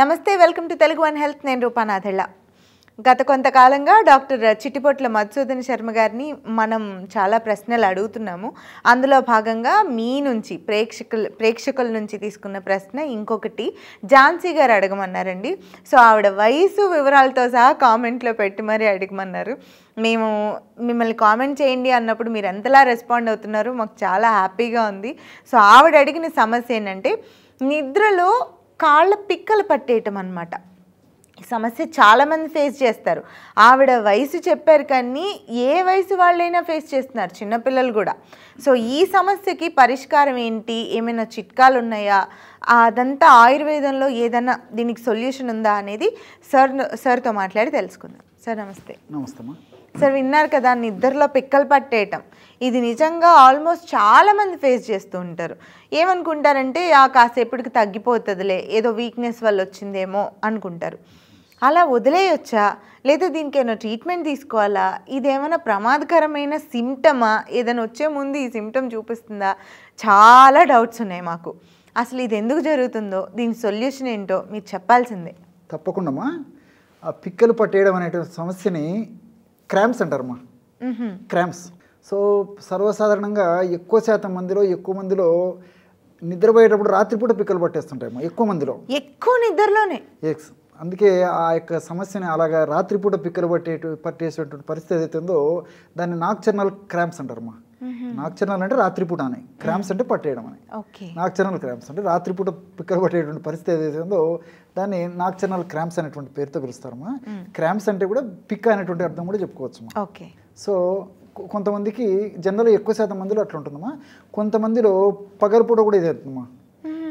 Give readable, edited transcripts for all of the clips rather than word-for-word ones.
నమస్తే welcome to Telugu one health నేను రూపానాథెళ్ళ గత కొంతకాలంగా డాక్టర్ చిట్టిపొట్ల మధుసూదన్ శర్మ గారిని మనం చాలా ప్రశ్నలు అడుగుతున్నాము. అందులో భాగంగా మీ నుంచి ప్రేక్షకుల నుంచి తీసుకున్న ప్రశ్న ఇంకొకటి ఝాన్సీ గారు అడగమన్నారండి. సో ఆవిడ వయసు వివరాలతో సహా కామెంట్లో పెట్టి మరీ అడగమన్నారు. మేము మిమ్మల్ని కామెంట్ చేయండి అన్నప్పుడు మీరు ఎంతలా రెస్పాండ్ అవుతున్నారు మాకు చాలా హ్యాపీగా ఉంది. సో ఆవిడ అడిగిన సమస్య ఏంటంటే నిద్రలో కాళ్ళ పిక్కలు పట్టేయటం అన్నమాట. ఈ సమస్య చాలామంది ఫేస్ చేస్తారు. ఆవిడ వయసు చెప్పారు కానీ ఏ వయసు వాళ్ళైనా ఫేస్ చేస్తున్నారు, చిన్నపిల్లలు కూడా. సో ఈ సమస్యకి పరిష్కారం ఏంటి, ఏమైనా చిట్కాలు ఉన్నాయా, అదంతా ఆయుర్వేదంలో ఏదైనా దీనికి సొల్యూషన్ ఉందా అనేది సార్తో మాట్లాడి తెలుసుకుందాం. సార్ నమస్తే. నమస్తే. సార్ విన్నారు కదా, నిద్రలో పిక్కలు పట్టేయటం ఇది నిజంగా ఆల్మోస్ట్ చాలామంది ఫేస్ చేస్తూ ఉంటారు. ఏమనుకుంటారంటే కాసేపటికి తగ్గిపోతుందిలే, ఏదో వీక్నెస్ వల్ల వచ్చిందేమో అనుకుంటారు. అలా వదిలేయొచ్చా, లేదా దీనికి ఏమైనా ట్రీట్మెంట్ తీసుకోవాలా, ఇదేమైనా ప్రమాదకరమైన సిమ్టమా, ఏదైనా వచ్చే ముందు ఈ సిమ్టమ్ చూపిస్తుందా, చాలా డౌట్స్ ఉన్నాయి మాకు. అసలు ఇది ఎందుకు జరుగుతుందో, దీని సొల్యూషన్ ఏంటో మీరు చెప్పాల్సిందే. తప్పకుండా. ఆ పిక్కలు పట్టేయడం అనే సమస్యని క్రాంప్స్ అంటారమ్మా. క్రాంప్స్. సో సర్వసాధారణంగా ఎక్కువ మందిలో నిద్రపోయేటప్పుడు రాత్రిపూట పిక్కలు పట్టేస్తుంటాయమ్మా. ఎక్కువ నిద్రలోనే. ఎక్స్. అందుకే ఆ యొక్క సమస్యని అలాగా రాత్రిపూట పిక్కలు పట్టేసేటువంటి పరిస్థితి ఏదైతే ఉందో దాన్ని నాక్టర్నల్ క్రాంప్స్ అంటారమ్మా. నాక్టర్నల్ అంటే రాత్రిపూట అని, క్రాంప్స్ అంటే పట్టేయడం అని. నాక్టర్నల్ క్రాంప్స్ అంటే రాత్రిపూట పిక్కలు పట్టేటువంటి పరిస్థితి ఏదైతే ఉందో దాన్ని నాక్టర్నల్ క్రాంప్స్ అనేటువంటి పేరుతో పిలుస్తారమ్మా. క్రాంప్స్ అంటే కూడా పిక్క అనేటువంటి అర్థం కూడా చెప్పుకోవచ్చు. సో కొంతమందికి జనరల్గా ఎక్కువ మందిలో అట్లా ఉంటుందమ్మా. కొంతమందిలో పగలపూట కూడా ఇది అవుతుందమ్మా.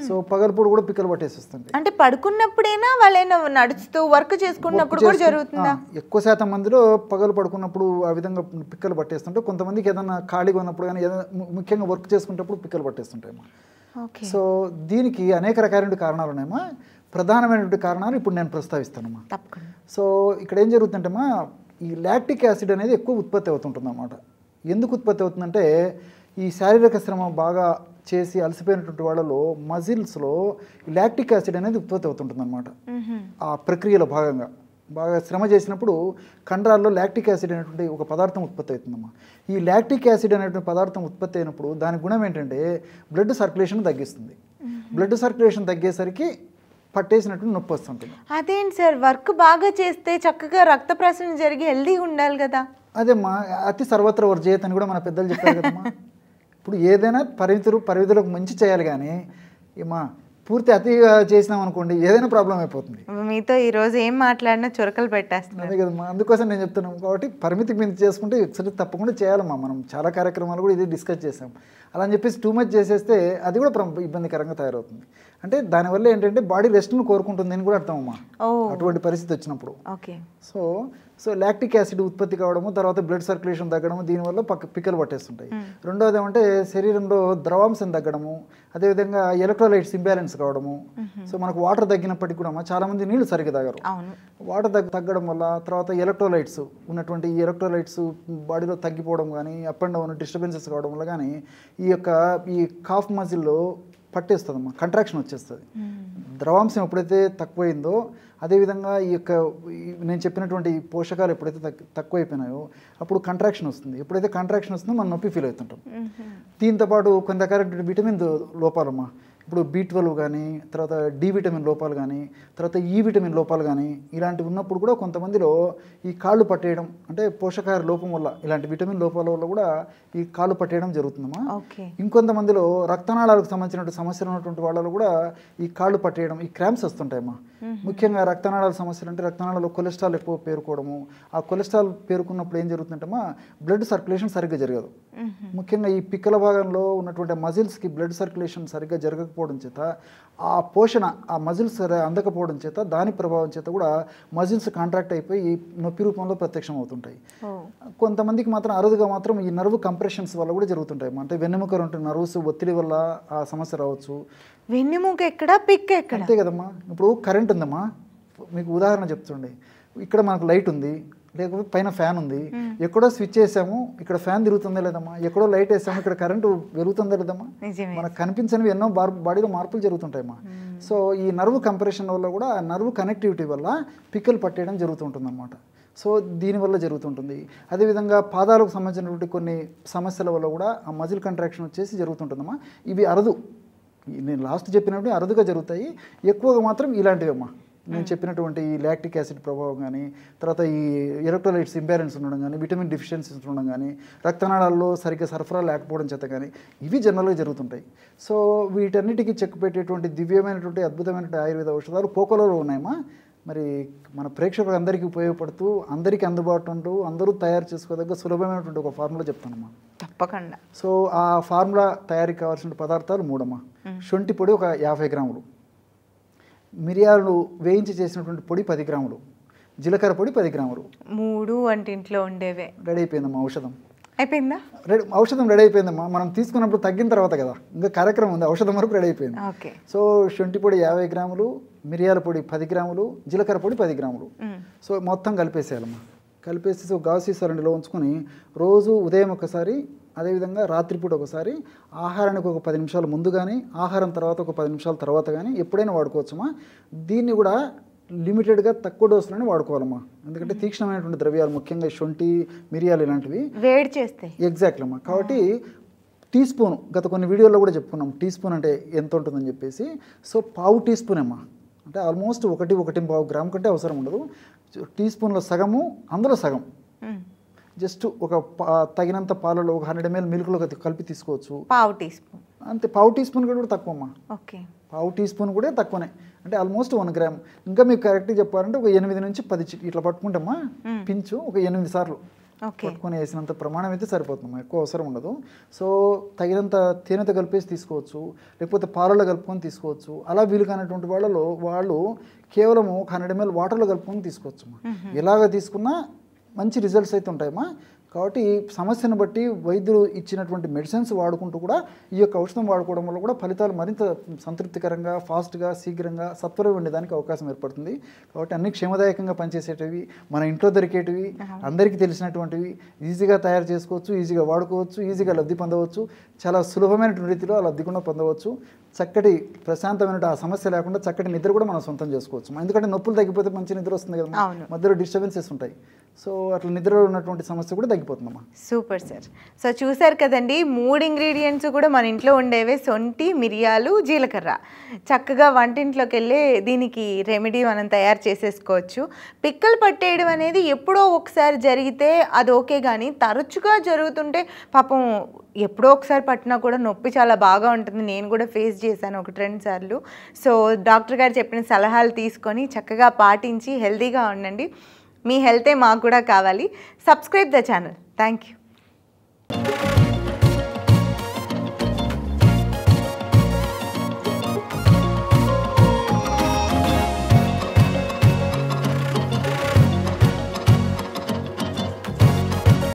సో పగలపూట కూడా పిక్కలు పట్టేసి వస్తుంది. అంటే పడుకున్నప్పుడైనా వాళ్ళైనా నడుస్తూ వర్క్ చేసుకున్నప్పుడు కూడా జరుగుతుందా? ఎక్కువ మందిలో పగలు పడుకున్నప్పుడు ఆ విధంగా పిక్కలు పట్టేస్తుంటే, కొంతమందికి ఏదైనా ఖాళీగా ఉన్నప్పుడు కానీ ఏదైనా ముఖ్యంగా వర్క్ చేసుకునేటప్పుడు పిక్కలు పట్టేస్తుంటాయమ్మా. సో దీనికి అనేక రకాలైన కారణాలు ఉన్నాయమ్మా. ప్రధానమైనటువంటి కారణాలు ఇప్పుడు నేను ప్రస్తావిస్తానమ్మా. సో ఇక్కడ ఏం జరుగుతుందంటేమ్మా, ఈ లాక్టిక్ యాసిడ్ అనేది ఎక్కువ ఉత్పత్తి అవుతుంటుంది అన్నమాట. ఎందుకు ఉత్పత్తి అవుతుందంటే ఈ శారీరక శ్రమ బాగా చేసి అలసిపోయినటువంటి వాళ్ళలో మజిల్స్లో లాక్టిక్ యాసిడ్ అనేది ఉత్పత్తి అవుతుంటుంది అన్నమాట. ఆ ప్రక్రియలో భాగంగా బాగా శ్రమ చేసినప్పుడు కండరాల్లో లాక్టిక్ యాసిడ్ అనేటువంటి ఒక పదార్థం ఉత్పత్తి అవుతుందమ్మా. ఈ లాక్టిక్ యాసిడ్ అనేటువంటి పదార్థం ఉత్పత్తి అయినప్పుడు దాని గుణం ఏంటంటే బ్లడ్ సర్క్యులేషన్ తగ్గిస్తుంది. బ్లడ్ సర్క్యులేషన్ తగ్గేసరికి పట్టేసినట్టు నొప్పి వస్తుంటుంది. అదేంటి సార్, వర్క్ బాగా చేస్తే చక్కగా రక్త ప్రసరణ జరిగి హెల్దీగా ఉండాలి కదా. అదేమ్మా, అతి సర్వత్ర వర్జేత్ అని కూడా మన పెద్దలు చెప్పారు కదమ్మా. ఇప్పుడు ఏదైనా పరిమితులకు మంచి చేయాలి కానీ పూర్తి అతిగా చేసినాం అనుకోండి ఏదైనా ప్రాబ్లం అయిపోతుంది. మీతో ఈరోజు ఏం మాట్లాడినా చురకలు పెట్టేస్తాను. అదే కదమ్మా, అందుకోసం నేను చెప్తున్నాను. కాబట్టి పరిమితికి మించి చేసుకుంటే ఒకసారి తప్పకుండా చేయాలమ్మా. మనం చాలా కార్యక్రమాలు కూడా ఇది డిస్కస్ చేసాం. అలా అని చెప్పేసి టూ మచ్ చేసేస్తే అది కూడా ఇబ్బందికరంగా తయారవుతుంది. అంటే దానివల్ల ఏంటంటే బాడీ రెస్ట్ను కోరుకుంటుంది అని కూడా అర్థం అమ్మా అటువంటి పరిస్థితి వచ్చినప్పుడు. సో లాక్టిక్ యాసిడ్ ఉత్పత్తి కావడము, తర్వాత బ్లడ్ సర్క్యులేషన్ తగ్గడము, దీనివల్ల పిక్కలు పట్టేస్తుంటాయి. రెండోది ఏమంటే శరీరంలో ద్రవాంశం తగ్గడము, అదేవిధంగా ఎలక్ట్రోలైట్స్ ఇంబ్యాలెన్స్ కావడము. సో మనకు వాటర్ తగ్గినప్పటికీ కూడా చాలామంది నీళ్లు సరిగ్గా తాగరు. వాటర్ తగ్గడం వల్ల తర్వాత ఎలక్ట్రోలైట్స్ ఉన్నటువంటి ఈ ఎలక్ట్రోలైట్స్ బాడీలో తగ్గిపోవడం కానీ, అప్ అండ్ డౌన్ డిస్టర్బెన్సెస్ కావడం వల్ల కానీ ఈ కాఫ్ మజిల్లో పట్టేస్తుందమ్మా, కంట్రాక్షన్ వచ్చేస్తుంది. ద్రవాంశం ఎప్పుడైతే తక్కువైందో అదేవిధంగా నేను చెప్పినటువంటి పోషకాలు ఎప్పుడైతే తక్కువైపోయినాయో అప్పుడు కంట్రాక్షన్ వస్తుంది. ఎప్పుడైతే కంట్రాక్షన్ వస్తుందో మనం నొప్పి ఫీల్ అవుతుంటాం. దీంతోపాటు కొంత రకాలైన విటమిన్ లోపాలమ్మా. ఇప్పుడు B12 కానీ, తర్వాత D విటమిన్ లోపాలు కానీ, తర్వాత E విటమిన్ లోపాలు కానీ ఇలాంటివి ఉన్నప్పుడు కూడా కొంతమందిలో ఈ కాళ్ళు పట్టేయడం, అంటే పోషకాహార లోపం వల్ల ఇలాంటి విటమిన్ లోపాల వల్ల కూడా ఈ కాళ్ళు పట్టేయడం జరుగుతుందమ్మా. ఇంకొంతమందిలో రక్తనాళాలకు సంబంధించిన సమస్యలు ఉన్నటువంటి వాళ్ళలో కూడా ఈ కాళ్ళు పట్టేయడం, ఈ క్రాంప్స్ వస్తుంటాయమ్మా. ముఖ్యంగా రక్తనాళాల సమస్యలు అంటే రక్తనాళాల్లో కొలెస్ట్రాల్ ఎక్కువ పేరుకోవడము. ఆ కొలెస్ట్రాల్ పేరుకున్నప్పుడు ఏం జరుగుతుందంటమ్మా, బ్లడ్ సర్క్యులేషన్ సరిగ్గా జరగదు. ముఖ్యంగా ఈ పిక్కల భాగంలో ఉన్నటువంటి మజిల్స్కి బ్లడ్ సర్క్యులేషన్ సరిగ్గా జరగకపోవడం చేత ఆ పోషణ ఆ మజిల్స్ అందకపోవడం చేత దాని ప్రభావం చేత కూడా మజిల్స్ కాంట్రాక్ట్ అయిపోయి ఈ నొప్పి రూపంలో ప్రత్యక్షం అవుతుంటాయి. కొంతమందికి మాత్రం అరుదుగా మాత్రం ఈ నర్వ్ కంప్రెషన్స్ వల్ల కూడా జరుగుతుంటాయి. అంటే వెన్నెముక ఉంటున్న నర్వ్స్ ఒత్తిడి వల్ల ఆ సమస్య రావచ్చు. వెన్నెముక ఎక్కడ, పిక్క ఎక్కడ? అంతే కదమ్మా. ఇప్పుడు కరెంట్ ఉందమ్మా, మీకు ఉదాహరణ చెప్తుండే. ఇక్కడ మనకు లైట్ ఉంది, లేకపోతే పైన ఫ్యాన్ ఉంది, ఎక్కడో స్విచ్ వేసాము ఇక్కడ ఫ్యాన్ తిరుగుతుందా లేదమ్మా, ఎక్కడో లైట్ వేసాము ఇక్కడ కరెంటు వెలుగుతుందా లేదమ్మా, మనకు కనిపించనివి ఎన్నో బాడీలో మార్పులు జరుగుతుంటాయమ్మా. సో ఈ నర్వ్ కంప్రెషన్ వల్ల కూడా నర్వ్ కనెక్టివిటీ వల్ల పిక్కలు పట్టేయడం జరుగుతుంటుంది అనమాట. సో దీనివల్ల జరుగుతుంటుంది. అదేవిధంగా పాదాలకు సంబంధించినటువంటి కొన్ని సమస్యల వల్ల కూడా ఆ మజిల్ కంట్రాక్షన్ వచ్చేసి జరుగుతుంటుందమ్మా. ఇవి అరుదు, నేను లాస్ట్ చెప్పినప్పుడు అరుదుగా జరుగుతాయి, ఎక్కువగా మాత్రం ఇలాంటివమ్మా. నేను చెప్పినటువంటి ఈ లాక్టిక్ యాసిడ్ ప్రభావం కానీ, తర్వాత ఈ ఎలక్ట్రోలైట్స్ ఇంబ్యాలెన్స్ ఉండడం కానీ, విటమిన్ డిఫిషియన్సీస్ ఉండడం కానీ, రక్తనాళాల్లో సరిగ్గా సరఫరా లేకపోవడం చేత కానీ ఇవి జనరల్గా జరుగుతుంటాయి. సో వీటన్నిటికీ చెక్ పెట్టేటువంటి దివ్యమైనటువంటి అద్భుతమైనటువంటి ఆయుర్వేద ఔషధాలు పోకోలలో ఉన్నాయమ్మా. మరి మన ప్రేక్షకులు అందరికీ ఉపయోగపడుతూ అందరికీ అందుబాటులో ఉంటూ అందరూ తయారు చేసుకోదగ్గ సులభమైనటువంటి ఒక ఫార్ములా చెప్తానమ్మా. తప్పకుండా. సో ఆ ఫార్ములా తయారీకి కావాల్సిన పదార్థాలు 3 అమ్మా. శొంఠి పొడి ఒక 50 గ్రాములు, మిరియాలు వేయించి చేసినటువంటి పొడి 10 గ్రాములు, జీలకర్ర పొడి 10 గ్రాములు. 3 వంటింట్లో ఉండేవే. రెడీ అయిపోయిందమ్మా ఔషధం. అయిపోయిందా? ఔషధం రెడీ అయిపోయిందమ్మా. మనం తీసుకున్నప్పుడు తగ్గిన తర్వాత కదా, ఇంకా కార్యక్రమం ఉంది, ఔషధం వరకు రెడీ అయిపోయింది. ఓకే. సో శొంఠి పొడి 50 గ్రాములు, మిరియాల పొడి 10 గ్రాములు, జీలకర్ర పొడి 10 గ్రాములు. సో మొత్తం కలిపేసేయాలమ్మా. కలిపేసి ఒక గాజు సీసాలో ఉంచుకొని రోజు ఉదయం ఒకసారి, అదేవిధంగా రాత్రిపూట ఒకసారి, ఆహారానికి ఒక 10 నిమిషాలు ముందు కానీ, ఆహారం తర్వాత ఒక 10 నిమిషాల తర్వాత కానీ ఎప్పుడైనా వాడుకోవచ్చమ్మా. దీన్ని కూడా లిమిటెడ్గా తక్కువ డోసులోనే వాడుకోవాలమ్మా. ఎందుకంటే తీక్షణమైనటువంటి ద్రవ్యాలు, ముఖ్యంగా శొంఠి, మిరియాలు ఇలాంటివి వేడి చేస్తాయి. ఎగ్జాక్ట్లీ అమ్మా. కాబట్టి టీ స్పూన్, గత కొన్ని వీడియోలో కూడా చెప్పుకున్నాం టీ స్పూన్ అంటే ఎంత ఉంటుందని చెప్పేసి. సో పావు టీ స్పూన్ అమ్మా, అంటే ఆల్మోస్ట్ 1.5 గ్రాము కంటే అవసరం ఉండదు. టీ స్పూన్లో సగము, అందులో సగం జస్ట్ ఒక తగినంత పాలలో ఒక 100 ml మిల్క్లో కలిపి తీసుకోవచ్చు. పావు టీ స్పూన్ అంతే. పావు టీ స్పూన్ కూడా తక్కువ అమ్మా. ఓకే. పావు టీ స్పూన్ కూడా తక్కువనే, అంటే ఆల్మోస్ట్ 1 గ్రామ్. ఇంకా మీకు కరెక్ట్గా చెప్పాలంటే ఒక 8 నుంచి 10 ఇట్లా పట్టుకుంటామా, పించు ఒక 8 సార్లు పట్టుకొని వేసినంత ప్రమాణం అయితే సరిపోతుందమ్మా, ఎక్కువ అవసరం ఉండదు. సో తగినంత తేనెతో కలిపేసి తీసుకోవచ్చు, లేకపోతే పాలలో కలుపుకొని తీసుకోవచ్చు. అలా వీలు కానటువంటి వాళ్ళు కేవలం 100 ml వాటర్లో కలుపుకొని తీసుకోవచ్చమ్మా. ఎలాగ తీసుకున్నా మంచి రిజల్ట్స్ అయితే ఉంటాయమ్మా. కాబట్టి సమస్యను బట్టి వైద్యులు ఇచ్చినటువంటి మెడిసిన్స్ వాడుకుంటూ కూడా ఈ యొక్క ఔషధం వాడుకోవడం వల్ల కూడా ఫలితాలు మరింత సంతృప్తికరంగా, ఫాస్ట్గా, శీఘ్రంగా, సత్వరం ఉండేదానికి అవకాశం ఏర్పడుతుంది. కాబట్టి అన్ని క్షేమదాయకంగా పనిచేసేటివి, మన ఇంట్లో దొరికేటివి, అందరికీ తెలిసినటువంటివి, ఈజీగా తయారు చేసుకోవచ్చు, ఈజీగా వాడుకోవచ్చు, ఈజీగా లబ్ధి పొందవచ్చు, చాలా సులభమైన రీతిలో ఆ లబ్ధి కూడా పొందవచ్చు. చక్కటి ప్రశాంతమైన ఆ సమస్య లేకుండా చక్కటి నిద్ర కూడా మనం సొంతం చేసుకోవచ్చు. ఎందుకంటే నొప్పులు తగ్గిపోతే మంచి నిద్ర వస్తుంది కదా, మధ్యలో డిస్టర్బెన్సెస్ ఉంటాయి. సో అట్లా నిద్రలో ఉన్నటువంటి సమస్య కూడా తగ్గిపోతుందమ్మా. Super sir. సో చూసారు కదండి, 3 ఇంగ్రీడియంట్స్ కూడా మన ఇంట్లో ఉండేవే, శొంఠి, మిరియాలు, జీలకర్ర. చక్కగా వంటింట్లోకి వెళ్ళి దీనికి రెమెడీ మనం తయారు చేసేసుకోవచ్చు. పిక్కలు పట్టేయడం అనేది ఎప్పుడో ఒకసారి జరిగితే అది ఓకే, కానీ తరచుగా జరుగుతుంటే పాపం ఎప్పుడో ఒకసారి పట్టినా కూడా నొప్పి చాలా బాగా ఉంటుంది. నేను కూడా ఫేస్ చేశాను 1-2 సార్లు. సో డాక్టర్ గారు చెప్పిన సలహాలు తీసుకొని చక్కగా పాటించి హెల్తీగా ఉండండి. మీ హెల్తే మాకు కూడా కావాలి. Subscribe the channel. Thank you.